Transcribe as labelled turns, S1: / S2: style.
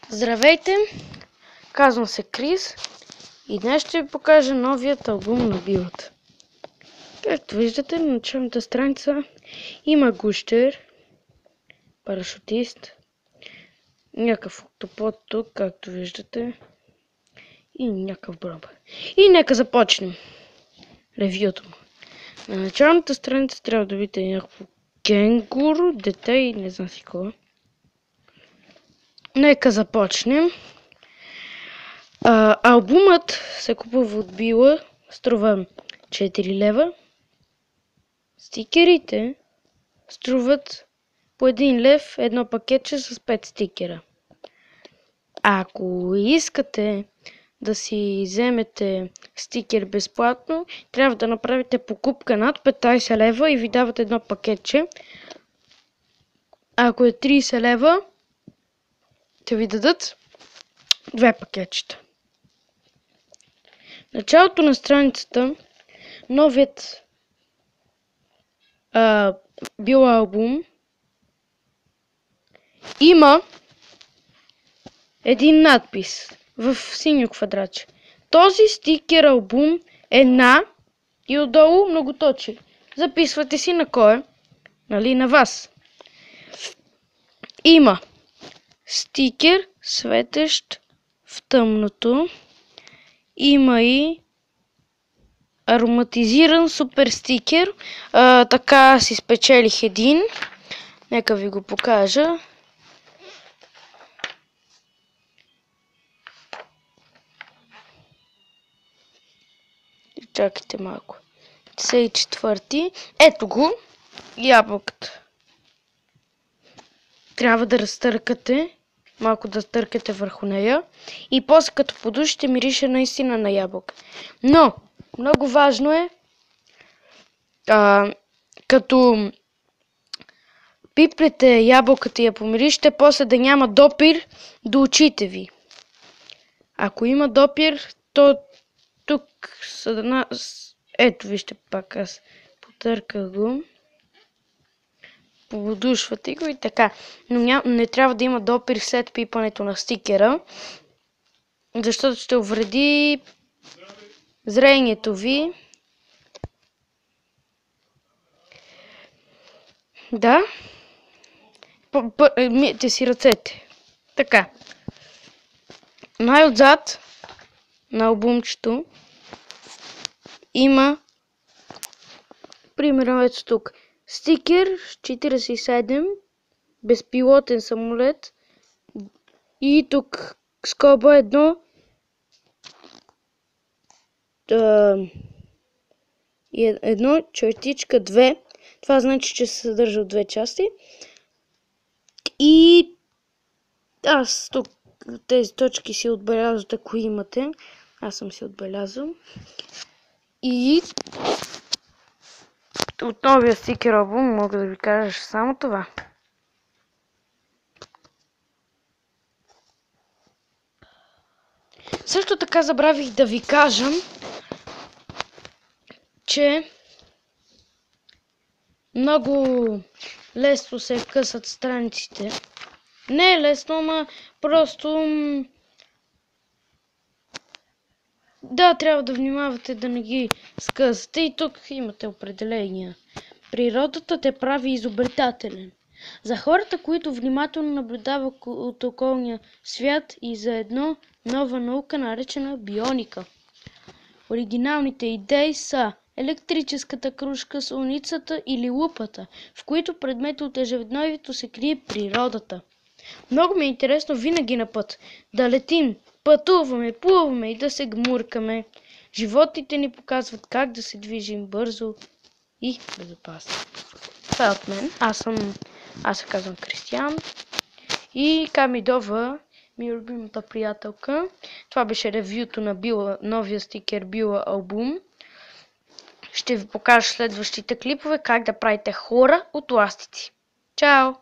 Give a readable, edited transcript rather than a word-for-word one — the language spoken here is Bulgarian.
S1: Здравейте, казвам се Крис и днес ще ви покажа новият албум на Билата. Както виждате, на началната страница има гущер, парашутист, някакъв октопод тук, както виждате, и някакъв броба. И нека започнем ревюто му. На началната страница трябва да видите някакво кенгуру, дете и не знам си кога. Нека започнем. Албумът се купува от Била, струва 4 лева. Стикерите струват по 1 лев едно пакетче с 5 стикера. Ако искате да си вземете стикер безплатно, трябва да направите покупка над 15 лева и ви дават едно пакетче. Ако е 30 лева, ще ви дадат 2 пакетчета. Началото на страницата, новият Бил албум има един надпис в синьо квадратче. Този стикер албум е на и отдолу многоточие. Записвате си на кой е, нали, на вас. Има стикер, светещ в тъмното. Има и ароматизиран супер стикер. Така си спечелих един. Нека ви го покажа. Чакайте малко. 54-ти. Ето го. Ябълката. Трябва да разтъркате. Малко да търкате върху нея. И после като подушите мирише наистина на ябълка. Но, много важно е, като пиплете ябълката и я помиришете, после да няма допир до очите ви. Ако има допир, то тук ето вижте пак, аз потърках го. Подушвате го и така. Но не трябва да има допир след пипането на стикера, защото ще увреди зрението ви. Да. Мийте си ръцете. Така. Най-отзад на албумчето има, примерно ето тук, стикер 47, безпилотен самолет и тук скоба 1, чертичка 2. Това значи, че се съдържа от 2 части. И аз тук тези точки си отбелязват, ако имате. Аз съм си отбелязал. И от новия стикер албум мога да ви кажа само това. Също така забравих да ви кажа, че много лесно се късат страниците. Не е лесно, но просто да, трябва да внимавате да не ги скъсате. И тук имате определения. Природата те прави изобретателен. За хората, които внимателно наблюдават от околния свят и за едно нова наука, наречена бионика. Оригиналните идеи са електрическата кружка, слоницата или лупата, в които предмет от ежедневието се крие природата. Много ми е интересно винаги на път да летим, пътуваме, плуваме и да се гмуркаме. Животните ни показват как да се движим бързо и безопасно. Това е от мен. Аз се казвам Кристиян. И Камидова, ми е любимата приятелка. Това беше ревюто на Била, новия стикер Била албум. Ще ви покажа следващите клипове как да правите хора от ластици. Чао!